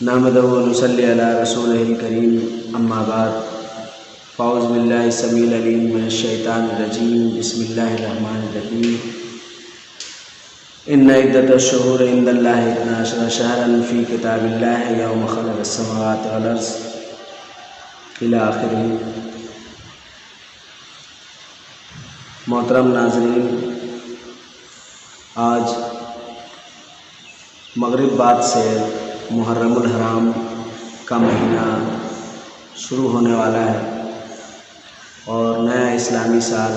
نحمدہ و نصلی علی رسولہ الکریم، اما بعد، فاعوذ باللہ السمیع العلیم من الشیطان الرجیم، بسم اللہ الرحمن الرحیم۔ ان عدۃ الشہور عند اللہ 12 شہرا فی کتاب اللہ یوم خلق السماوات والارض الی آخرہ۔ محترم ناظرین، آج مغرب بعد سے محرم الحرام کا مہینہ شروع ہونے والا ہے اور نیا اسلامی سال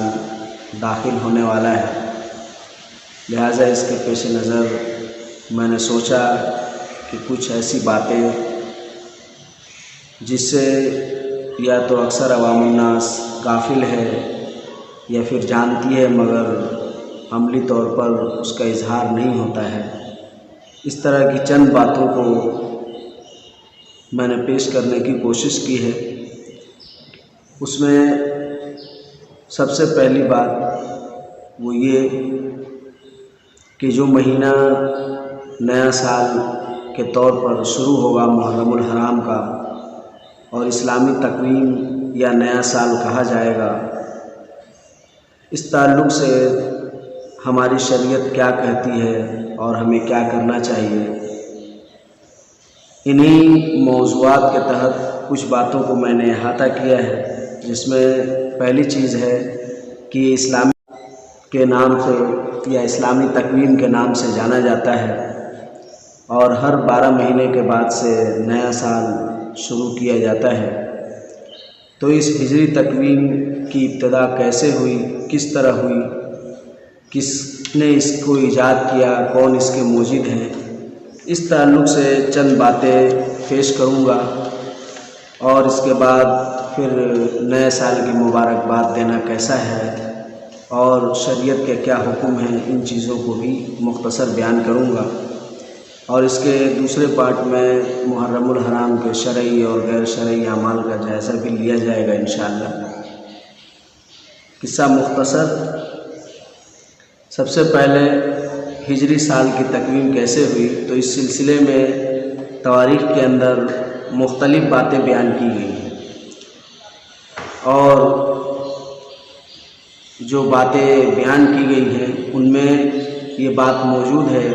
داخل ہونے والا ہے، لہٰذا اس کے پیش نظر میں نے سوچا کہ کچھ ایسی باتیں جس سے یا تو اکثر عوام الناس غافل ہے یا پھر جانتی ہے مگر عملی طور پر اس کا اظہار نہیں ہوتا ہے، اس طرح کی چند باتوں کو میں نے پیش کرنے کی کوشش کی ہے۔ اس میں سب سے پہلی بات وہ یہ کہ جو مہینہ نیا سال کے طور پر شروع ہوگا محرم الحرام کا اور اسلامی تقویم یا نیا سال کہا جائے گا، اس تعلق سے ہماری شریعت کیا کہتی ہے اور ہمیں کیا کرنا چاہیے، انہی موضوعات کے تحت کچھ باتوں کو میں نے احاطہ کیا ہے، جس میں پہلی چیز ہے کہ اسلامی کے نام سے یا اسلامی تقویم کے نام سے جانا جاتا ہے اور ہر 12 مہینے کے بعد سے نیا سال شروع کیا جاتا ہے۔ تو اس ہجری تقویم کی ابتدا کیسے ہوئی، کس طرح ہوئی، کس نے اس کو ایجاد کیا، کون اس کے موجد ہیں، اس تعلق سے چند باتیں پیش کروں گا اور اس کے بعد پھر نئے سال کی مبارکباد دینا کیسا ہے اور شریعت کے کیا حکم ہیں، ان چیزوں کو بھی مختصر بیان کروں گا، اور اس کے دوسرے پارٹ میں محرم الحرام کے شرعی اور غیر شرعی اعمال کا جائزہ بھی لیا جائے گا انشاءاللہ۔ قصہ مختصر، سب سے پہلے ہجری سال کی تقویم کیسے ہوئی، تو اس سلسلے میں تواریخ کے اندر مختلف باتیں بیان کی گئی ہیں، اور جو باتیں بیان کی گئی ہیں ان میں یہ بات موجود ہے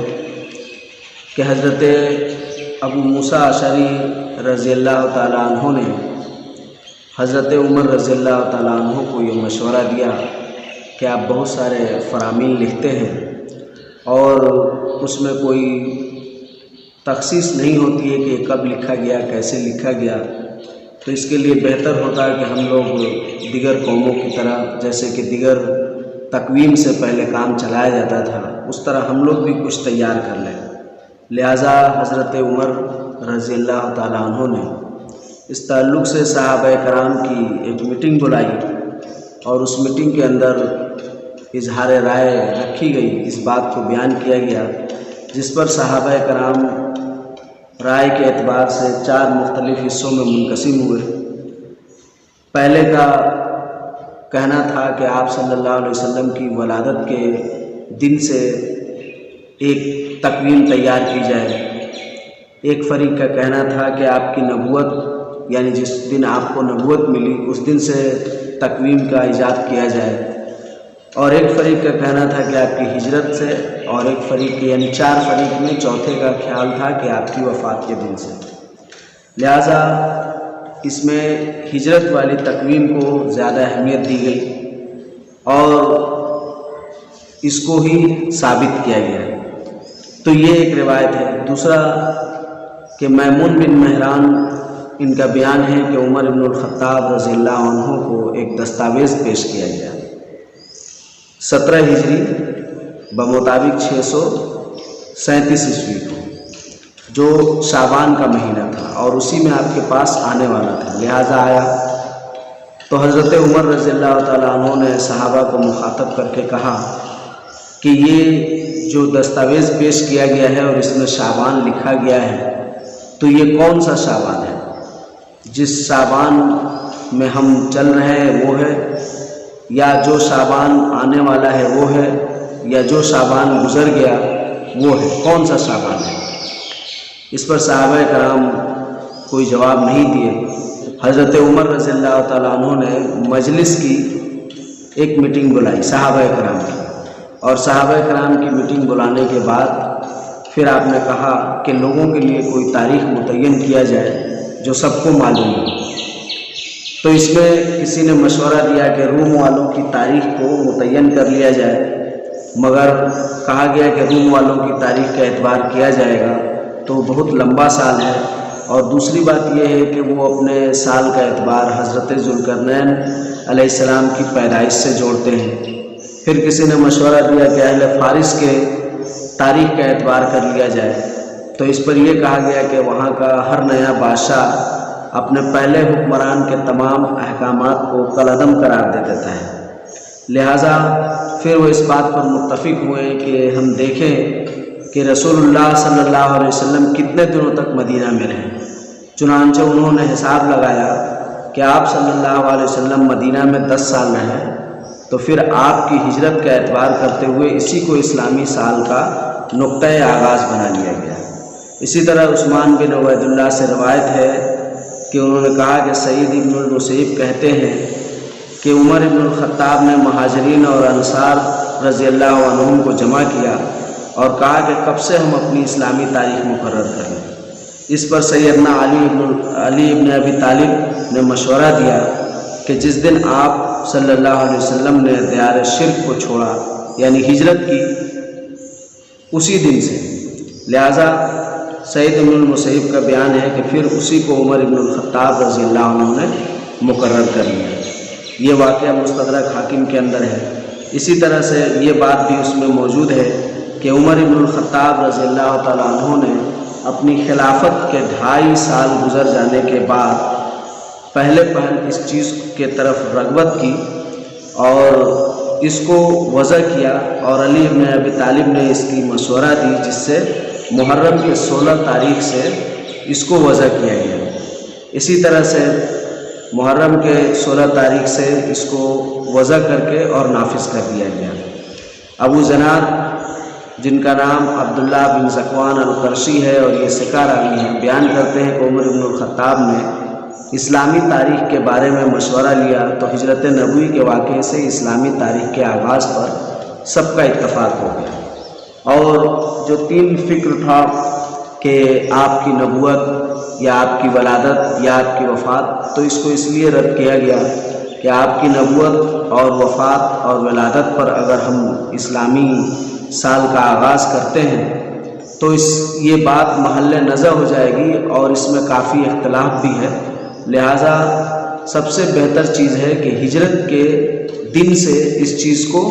کہ حضرت ابو موسیٰ اشعری رضی اللہ تعالیٰ عنہ نے حضرت عمر رضی اللہ تعالیٰ عنہ کو یہ مشورہ دیا کہ آپ بہت سارے فرامین لکھتے ہیں اور اس میں کوئی تخصیص نہیں ہوتی ہے کہ کب لکھا گیا، کیسے لکھا گیا، تو اس کے لیے بہتر ہوتا ہے کہ ہم لوگ دیگر قوموں کی طرح، جیسے کہ دیگر تقویم سے پہلے کام چلایا جاتا تھا، اس طرح ہم لوگ بھی کچھ تیار کر لیں۔ لہٰذا حضرت عمر رضی اللہ تعالیٰ عنہ نے اس تعلق سے صحابہ کرام کی ایک میٹنگ بلائی اور اس میٹنگ کے اندر اظہار رائے رکھی گئی، اس بات کو بیان کیا گیا، جس پر صحابہ کرام رائے کے اعتبار سے 4 مختلف حصوں میں منقسم ہوئے۔ پہلے کا کہنا تھا کہ آپ صلی اللہ علیہ وسلم کی ولادت کے دن سے ایک تقویم تیار کی جائے۔ ایک فریق کا کہنا تھا کہ آپ کی نبوت، یعنی جس دن آپ کو نبوت ملی اس دن سے تقویم کا ایجاد کیا جائے، اور ایک فریق کا کہنا تھا کہ آپ کی ہجرت سے، اور ایک فریق یعنی 4 فریق میں چوتھے کا خیال تھا کہ آپ کی وفات کے دن سے۔ لہٰذا اس میں ہجرت والی تقویم کو زیادہ اہمیت دی گئی اور اس کو ہی ثابت کیا گیا۔ تو یہ ایک روایت ہے۔ دوسرا کہ میمون بن مہران، ان کا بیان ہے کہ عمر بن الخطاب رضی اللہ عنہ کو ایک دستاویز پیش کیا گیا 17 ہجری بمطابق 637 عیسوی کو، جو شعبان کا مہینہ تھا اور اسی میں آپ کے پاس آنے والا تھا، لہٰذا آیا۔ تو حضرت عمر رضی اللہ تعالیٰ عنہ نے صحابہ کو مخاطب کر کے کہا کہ یہ جو دستاویز پیش کیا گیا ہے اور اس میں شعبان لکھا گیا ہے، تو یہ کون سا شعبان ہے؟ جس شعبان میں ہم چل رہے ہیں وہ ہے، یا جو شعبان آنے والا ہے وہ ہے، یا جو شعبان گزر گیا وہ ہے؟ کون سا شعبان ہے؟ اس پر صحابہ کرام کوئی جواب نہیں دیے۔ حضرت عمر رضی اللہ تعالیٰ عنہ نے مجلس کی ایک میٹنگ بلائی صحابہ کرام کی، اور صحابہ کرام کی میٹنگ بلانے کے بعد پھر آپ نے کہا کہ لوگوں کے لیے کوئی تاریخ متعین کیا جائے جو سب کو معلوم ہو۔ تو اس میں کسی نے مشورہ دیا کہ روم والوں کی تاریخ کو متعین کر لیا جائے، مگر کہا گیا کہ روم والوں کی تاریخ کا اعتبار کیا جائے گا تو بہت لمبا سال ہے، اور دوسری بات یہ ہے کہ وہ اپنے سال کا اعتبار حضرت ذوالقرنین علیہ السلام کی پیدائش سے جوڑتے ہیں۔ پھر کسی نے مشورہ دیا کہ اہل فارس کے تاریخ کا اعتبار کر لیا جائے، تو اس پر یہ کہا گیا کہ وہاں کا ہر نیا بادشاہ اپنے پہلے حکمران کے تمام احکامات کو کالعدم قرار دے دیتا ہے، لہٰذا پھر وہ اس بات پر متفق ہوئے کہ ہم دیکھیں کہ رسول اللہ صلی اللہ علیہ وسلم کتنے دنوں تک مدینہ میں رہے۔ چنانچہ انہوں نے حساب لگایا کہ آپ صلی اللہ علیہ وسلم مدینہ میں 10 سال رہے، تو پھر آپ کی ہجرت کا اعتبار کرتے ہوئے اسی کو اسلامی سال کا نقطۂ آغاز بنا لیا گیا۔ اسی طرح عثمان بن عبید اللہ سے روایت ہے کہ انہوں نے کہا کہ سعید ابن المسیب کہتے ہیں کہ عمر ابن الخطاب نے مہاجرین اور انصار رضی اللہ عنہم کو جمع کیا اور کہا کہ کب سے ہم اپنی اسلامی تاریخ مقرر کریں۔ اس پر سیدنا علی ابن ابی طالب نے مشورہ دیا کہ جس دن آپ صلی اللہ علیہ وسلم نے دیار شرک کو چھوڑا یعنی ہجرت کی اسی دن سے، لہٰذا سعید ابن المسیب کا بیان ہے کہ پھر اسی کو عمر ابن الخطاب رضی اللہ عنہ نے مقرر کر لیا۔ یہ واقعہ مستدرک حاکم کے اندر ہے۔ اسی طرح سے یہ بات بھی اس میں موجود ہے کہ عمر ابن الخطاب رضی اللہ تعالیٰ عنہ نے اپنی خلافت کے 2.5 سال گزر جانے کے بعد پہلے اس چیز کے طرف رغبت کی اور اس کو وضع کیا، اور علی ابن ابی طالب نے اس کی مشورہ دی، جس سے محرم کے 16 تاریخ سے اس کو وضع کیا گیا۔ اسی طرح سے محرم کے 16 تاریخ سے اس کو وضع کر کے اور نافذ کر دیا گیا۔ ابو زناد جن کا نام عبداللہ بن ذکوان القرشی ہے اور یہ ثقہ راوی ہیں، بیان کرتے ہیں کہ عمر بن الخطاب نے اسلامی تاریخ کے بارے میں مشورہ لیا تو ہجرت نبوی کے واقعے سے اسلامی تاریخ کے آغاز پر سب کا اتفاق ہو گیا، اور جو 3 فکر تھا کہ آپ کی نبوت یا آپ کی ولادت یا آپ کی وفات، تو اس کو اس لیے رد کیا گیا کہ آپ کی نبوت اور وفات اور ولادت پر اگر ہم اسلامی سال کا آغاز کرتے ہیں تو یہ بات محل نزع ہو جائے گی اور اس میں کافی اختلاف بھی ہے، لہٰذا سب سے بہتر چیز ہے کہ ہجرت کے دن سے اس چیز کو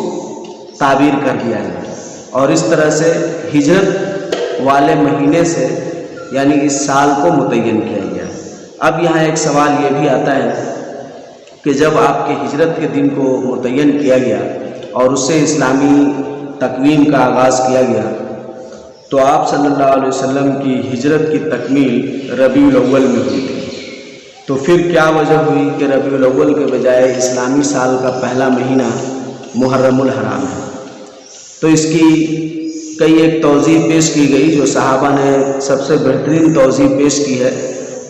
تعبیر کر دیا جائے، اور اس طرح سے ہجرت والے مہینے سے یعنی اس سال کو متعین کیا گیا۔ اب یہاں ایک سوال یہ بھی آتا ہے کہ جب آپ کے ہجرت کے دن کو متعین کیا گیا اور اس سے اسلامی تقویم کا آغاز کیا گیا، تو آپ صلی اللہ علیہ وسلم کی ہجرت کی تکمیل ربیع الاول میں ہوئی تھی، تو پھر کیا وجہ ہوئی کہ ربیع الاول کے بجائے اسلامی سال کا پہلا مہینہ محرم الحرام ہے؟ تو اس کی کئی ایک توضیح پیش کی گئی جو صحابہ نے سب سے بہترین توضیح پیش کی ہے،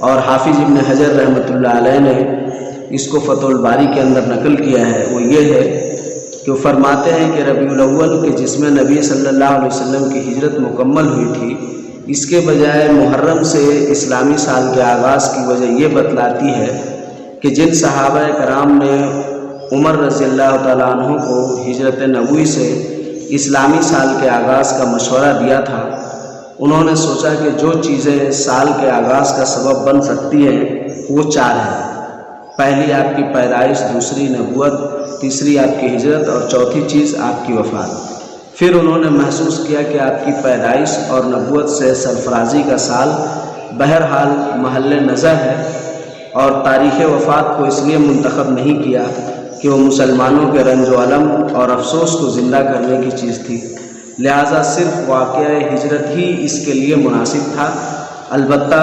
اور حافظ ابن حجر رحمۃ اللہ علیہ نے اس کو فتح الباری کے اندر نقل کیا ہے۔ وہ یہ ہے کہ وہ فرماتے ہیں کہ ربیع الاول کے جس میں نبی صلی اللہ علیہ وسلم کی ہجرت مکمل ہوئی تھی، اس کے بجائے محرم سے اسلامی سال کے آغاز کی وجہ یہ بتلاتی ہے کہ جن صحابہ کرام نے عمر رضی اللہ تعالیٰ عنہ کو ہجرت نبوی سے اسلامی سال کے آغاز کا مشورہ دیا تھا، انہوں نے سوچا کہ جو چیزیں سال کے آغاز کا سبب بن سکتی ہیں وہ 4 ہیں۔ پہلی آپ کی پیدائش، دوسری نبوت، تیسری آپ کی ہجرت اور چوتھی چیز آپ کی وفات۔ پھر انہوں نے محسوس کیا کہ آپ کی پیدائش اور نبوت سے سرفرازی کا سال بہرحال محل نظر ہے، اور تاریخ وفات کو اس لیے منتخب نہیں کیا کہ وہ مسلمانوں کے رنج و الم اور افسوس کو زندہ کرنے کی چیز تھی، لہٰذا صرف واقعہ ہجرت ہی اس کے لیے مناسب تھا۔ البتہ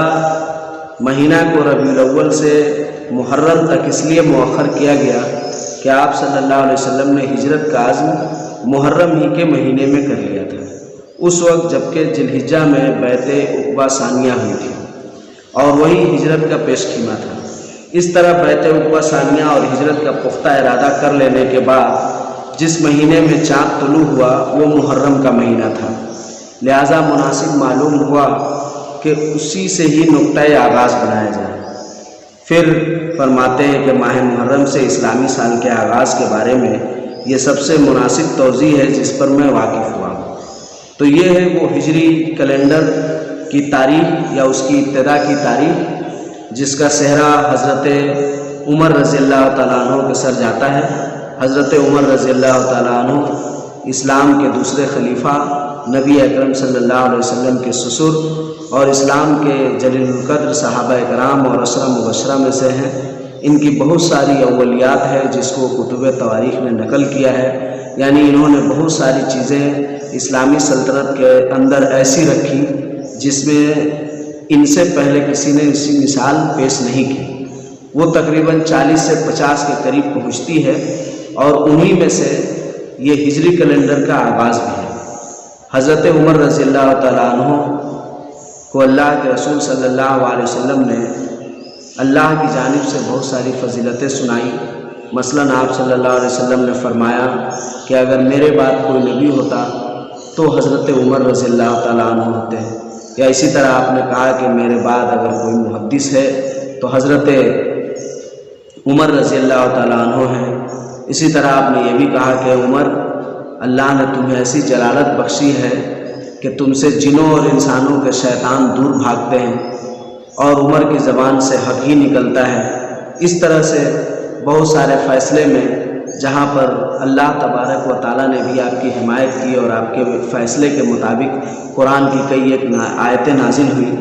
مہینہ کو ربیع الاول سے محرم تک اس لیے مؤخر کیا گیا کہ آپ صلی اللہ علیہ وسلم نے ہجرت کا عزم محرم ہی کے مہینے میں کر لیا تھا۔ اس وقت جبکہ ذوالحجہ میں بیعت عقبہ ثانیہ ہوئی تھی اور وہی ہجرت کا پیش خیمہ تھا۔ اس طرح بیعت عقبہ ثانیہ اور ہجرت کا پختہ ارادہ کر لینے کے بعد جس مہینے میں چاند طلوع ہوا وہ محرم کا مہینہ تھا، لہٰذا مناسب معلوم ہوا کہ اسی سے ہی نقطۂ آغاز بنایا جائے۔ پھر فرماتے ہیں کہ ماہ محرم سے اسلامی سال کے آغاز کے بارے میں یہ سب سے مناسب توضیح ہے جس پر میں واقف ہوا۔ تو یہ ہے وہ ہجری کیلنڈر کی تاریخ یا اس کی ابتدا کی تاریخ جس کا صحرا حضرت عمر رضی اللہ تعالیٰ عنہ کے سر جاتا ہے۔ حضرت عمر رضی اللہ تعالیٰ عنہ اسلام کے دوسرے خلیفہ، نبی اکرم صلی اللہ علیہ وسلم کے سسر اور اسلام کے جلیل القدر صحابہ کرام اور عشرہ مبشرہ میں سے ہیں۔ ان کی بہت ساری اولیات ہے جس کو کتب تواریخ نے نقل کیا ہے، یعنی انہوں نے بہت ساری چیزیں اسلامی سلطنت کے اندر ایسی رکھی جس میں ان سے پہلے کسی نے اسی مثال پیش نہیں کی۔ وہ تقریباً 40 سے 50 کے قریب پہنچتی ہے اور انہی میں سے یہ ہجری کیلنڈر کا آغاز بھی ہے۔ حضرت عمر رضی اللہ تعالیٰ عنہ کو اللہ کے رسول صلی اللہ علیہ وسلم نے اللہ کی جانب سے بہت ساری فضیلتیں سنائی۔ مثلاً آپ صلی اللہ علیہ وسلم نے فرمایا کہ اگر میرے بعد کوئی نبی ہوتا تو حضرت عمر رضی اللہ تعالیٰ عنہ ہوتے، یا اسی طرح آپ نے کہا کہ میرے بعد اگر کوئی محدث ہے تو حضرت عمر رضی اللہ تعالیٰ عنہ ہیں۔ اسی طرح آپ نے یہ بھی کہا کہ عمر، اللہ نے تمہیں ایسی جلالت بخشی ہے کہ تم سے جنوں اور انسانوں کے شیطان دور بھاگتے ہیں اور عمر کی زبان سے حق ہی نکلتا ہے۔ اس طرح سے بہت سارے فیصلے میں جہاں پر اللہ تبارک و تعالیٰ نے بھی آپ کی حمایت کی اور آپ کے فیصلے کے مطابق قرآن کی کئی ایک آیتیں نازل ہوئی،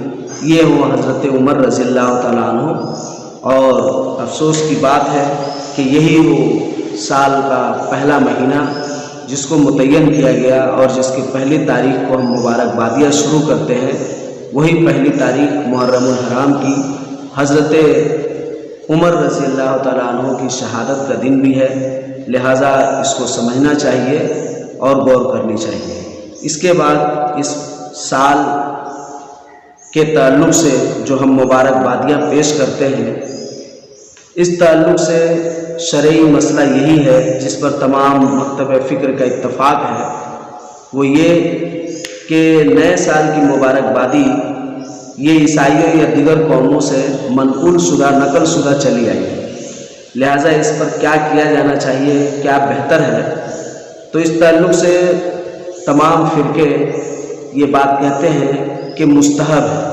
یہ وہ حضرت عمر رضی اللہ تعالیٰ عنہ۔ اور افسوس کی بات ہے کہ یہی وہ سال کا پہلا مہینہ جس کو متعین کیا گیا اور جس کی پہلی تاریخ کو ہم مبارکبادیاں شروع کرتے ہیں، وہی پہلی تاریخ محرم الحرام کی حضرت عمر رضی اللہ تعالیٰ عنہ کی شہادت کا دن بھی ہے، لہٰذا اس کو سمجھنا چاہیے اور غور کرنی چاہیے۔ اس کے بعد اس سال کے تعلق سے جو ہم مبارکبادیاں پیش کرتے ہیں، اس تعلق سے شرعی مسئلہ یہی ہے جس پر تمام مکتب فکر کا اتفاق ہے، وہ یہ کہ نئے سال کی مبارکبادی یہ عیسائیوں یا دیگر قوموں سے نقل شدہ چلی آئی ہے، لہٰذا اس پر کیا کیا جانا چاہیے، کیا بہتر ہے۔ تو اس تعلق سے تمام فرقے یہ بات کہتے ہیں کہ مستحب ہے،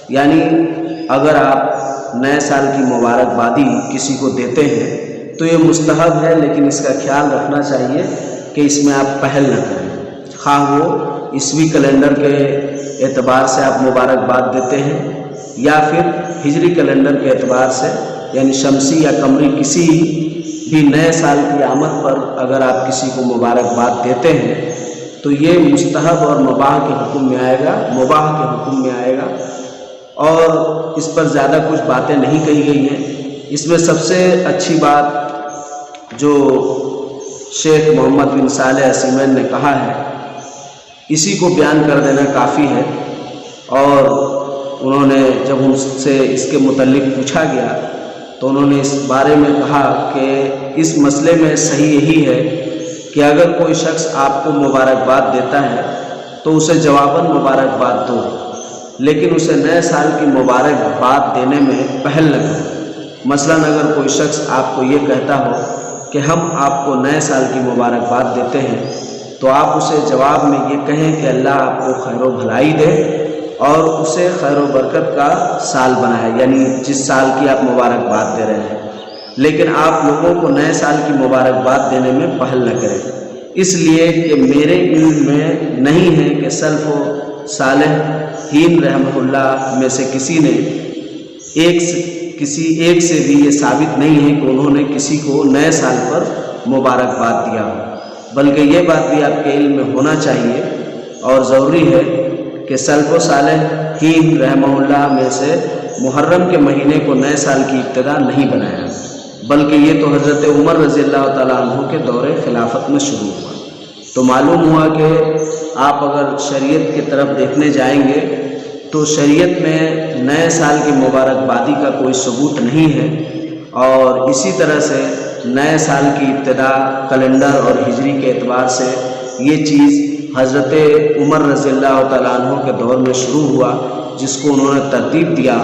یعنی اگر آپ نئے سال کی مبارکبادی کسی کو دیتے ہیں تو یہ مستحب ہے، لیکن اس کا خیال رکھنا چاہیے کہ اس میں آپ پہل نہ کریں، خواہ وہ عیسوی کیلنڈر کے اعتبار سے آپ مبارکباد دیتے ہیں یا پھر ہجری کیلنڈر کے اعتبار سے، یعنی شمسی یا قمری کسی بھی نئے سال کی آمد پر اگر آپ کسی کو مبارکباد دیتے ہیں تو یہ مستحب اور مباح کے حکم میں آئے گا، مباح کے حکم میں آئے گا، اور اس پر زیادہ کچھ باتیں نہیں کہی گئی ہیں۔ اس میں سب سے اچھی بات جو شیخ محمد بن صالح عثیمین نے کہا ہے، اسی کو بیان کر دینا کافی ہے۔ اور انہوں نے جب ان سے اس کے متعلق پوچھا گیا تو انہوں نے اس بارے میں کہا کہ اس مسئلے میں صحیح یہی ہے کہ اگر کوئی شخص آپ کو مبارکباد دیتا ہے تو اسے جواباً مبارکباد دو، لیکن اسے نئے سال کی مبارکباد دینے میں پہل نہ کرو۔ مثلاً اگر کوئی شخص آپ کو یہ کہتا ہو کہ ہم آپ کو نئے سال کی مبارکباد دیتے ہیں تو آپ اسے جواب میں یہ کہیں کہ اللہ آپ کو خیر و بھلائی دے اور اسے خیر و برکت کا سال بنائے، یعنی جس سال کی آپ مبارکباد دے رہے ہیں، لیکن آپ لوگوں کو نئے سال کی مبارکباد دینے میں پہل نہ کریں، اس لیے کہ میرے علم میں نہیں ہے کہ سلف و صالحین رحمہ اللہ میں سے کسی نے ایک سے بھی یہ ثابت نہیں ہے کہ انہوں نے کسی کو نئے سال پر مبارکباد دیا ہو، بلکہ یہ بات بھی آپ کے علم میں ہونا چاہیے اور ضروری ہے کہ سلف و صالحین رحمہ اللہ میں سے محرم کے مہینے کو نئے سال کی ابتدا نہیں بنایا، بلکہ یہ تو حضرت عمر رضی اللہ تعالیٰ عنہ کے دور خلافت میں شروع ہوا۔ تو معلوم ہوا کہ آپ اگر شریعت کی طرف دیکھنے جائیں گے تو شریعت میں نئے سال کی مبارکبادی کا کوئی ثبوت نہیں ہے، اور اسی طرح سے نئے سال کی ابتدا کیلنڈر اور ہجری کے اعتبار سے یہ چیز حضرت عمر رضی اللہ تعالیٰ عنہ کے دور میں شروع ہوا، جس کو انہوں نے ترتیب دیا،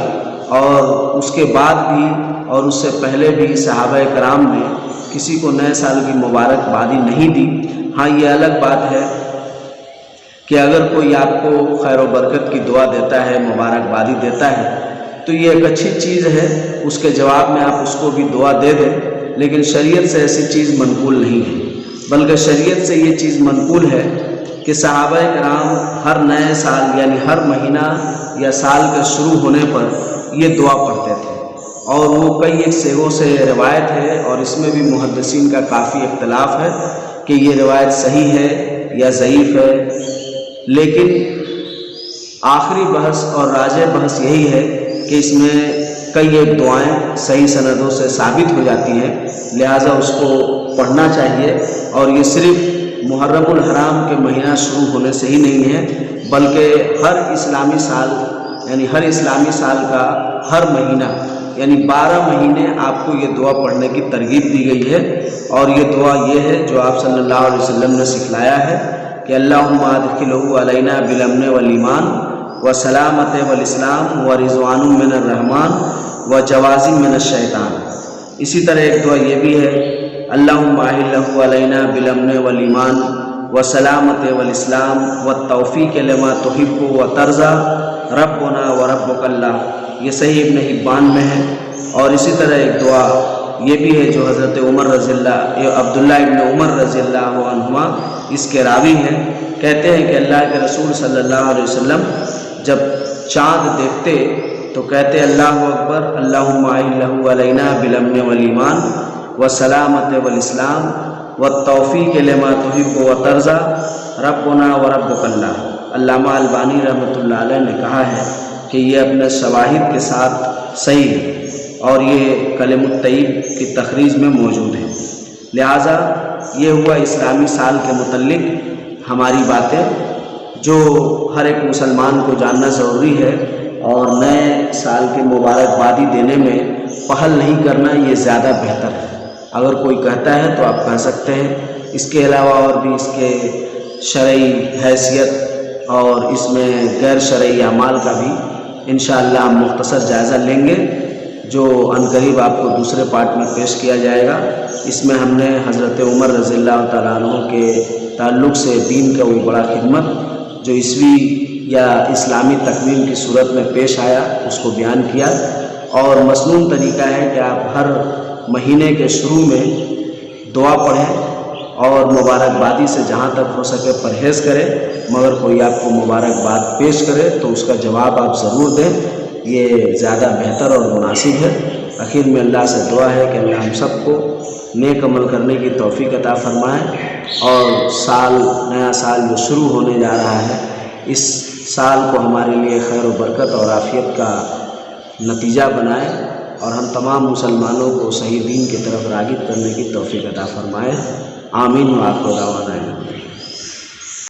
اور اس کے بعد بھی اور اس سے پہلے بھی صحابہ کرام نے کسی کو نئے سال کی مبارکبادی نہیں دی۔ ہاں یہ الگ بات ہے کہ اگر کوئی آپ کو خیر و برکت کی دعا دیتا ہے، مبارکبادی دیتا ہے، تو یہ ایک اچھی چیز ہے، اس کے جواب میں آپ اس کو بھی دعا دے دیں، لیکن شریعت سے ایسی چیز منقول نہیں ہے، بلکہ شریعت سے یہ چیز منقول ہے کہ صحابہ کرام ہر نئے سال یعنی ہر مہینہ یا سال کے شروع ہونے پر یہ دعا پڑھتے تھے، اور وہ کئی ایک سیغوں سے روایت ہے، اور اس میں بھی محدثین کا کافی اختلاف ہے کہ یہ روایت صحیح ہے یا ضعیف ہے، لیکن آخری بحث اور راجح بحث یہی ہے کہ اس میں کئی ایک دعائیں صحیح سندوں سے ثابت ہو جاتی ہیں، لہٰذا اس کو پڑھنا چاہیے، اور یہ صرف محرم الحرام کے مہینہ شروع ہونے سے ہی نہیں ہے، بلکہ ہر اسلامی سال کا ہر مہینہ یعنی 12 مہینے آپ کو یہ دعا پڑھنے کی ترغیب دی گئی ہے، اور یہ دعا یہ ہے جو آپ صلی اللہ علیہ وسلم نے سکھلایا ہے کہ اللہم ادخلہ علینا بالامن والایمان وسلامت والاسلام ورضوان من الرحمن وجواز من الشیطان۔ اسی طرح ایک دعا یہ بھی ہے اللہم احلہ علینا بالامن والایمان وسلامت والاسلام والتوفیق لما تحب وترضى ربنا وربک اللہ، یہ صحیح ابن حبان میں ہے۔ اور اسی طرح ایک دعا یہ بھی ہے جو حضرت عبداللہ ابن عمر رضی اللہ عنہما اس کے راوی ہیں، کہتے ہیں کہ اللہ کے رسول صلی اللہ علیہ وسلم جب چاند دیکھتے تو کہتے اللہ اکبر اللہم احلہ علینا بالامن والایمان والسلامت والاسلام والتوفیق لما تحب وترضى ربنا وربک اللہ۔ علامہ البانی رحمۃ اللہ علیہ نے کہا ہے کہ یہ اپنے شواہد کے ساتھ صحیح ہے، اور یہ کلم الطیب کی تخریج میں موجود ہے۔ لہٰذا یہ ہوا اسلامی سال کے متعلق ہماری باتیں جو ہر ایک مسلمان کو جاننا ضروری ہے، اور نئے سال کی مبارکبادی دینے میں پہل نہیں کرنا یہ زیادہ بہتر ہے۔ اگر کوئی کہتا ہے تو آپ کہہ سکتے ہیں، اس کے علاوہ اور بھی اس کے شرعی حیثیت اور اس میں غیر شرعی اعمال کا بھی انشاءاللہ ہم مختصر جائزہ لیں گے، جو عنقریب آپ کو دوسرے پارٹ میں پیش کیا جائے گا۔ اس میں ہم نے حضرت عمر رضی اللہ تعالیٰ عنہ کے تعلق سے دین کا وہ بڑا خدمت جو عیسوی یا اسلامی تکوین کی صورت میں پیش آیا اس کو بیان کیا، اور مسنون طریقہ ہے کہ آپ ہر مہینے کے شروع میں دعا پڑھیں اور مبارکبادی سے جہاں تک ہو سکے پرہیز کریں، مگر کوئی آپ کو مبارکباد پیش کرے تو اس کا جواب آپ ضرور دیں، یہ زیادہ بہتر اور مناسب ہے۔ آخر میں اللہ سے دعا ہے کہ اللہ ہم سب کو نیک عمل کرنے کی توفیق عطا فرمائے، اور نیا سال جو شروع ہونے جا رہا ہے اس سال کو ہمارے لیے خیر و برکت اور عافیت کا نتیجہ بنائے، اور ہم تمام مسلمانوں کو صحیح دین کی طرف راغب کرنے کی توفیق عطا فرمائے۔ آمین و آخر دعوانا۔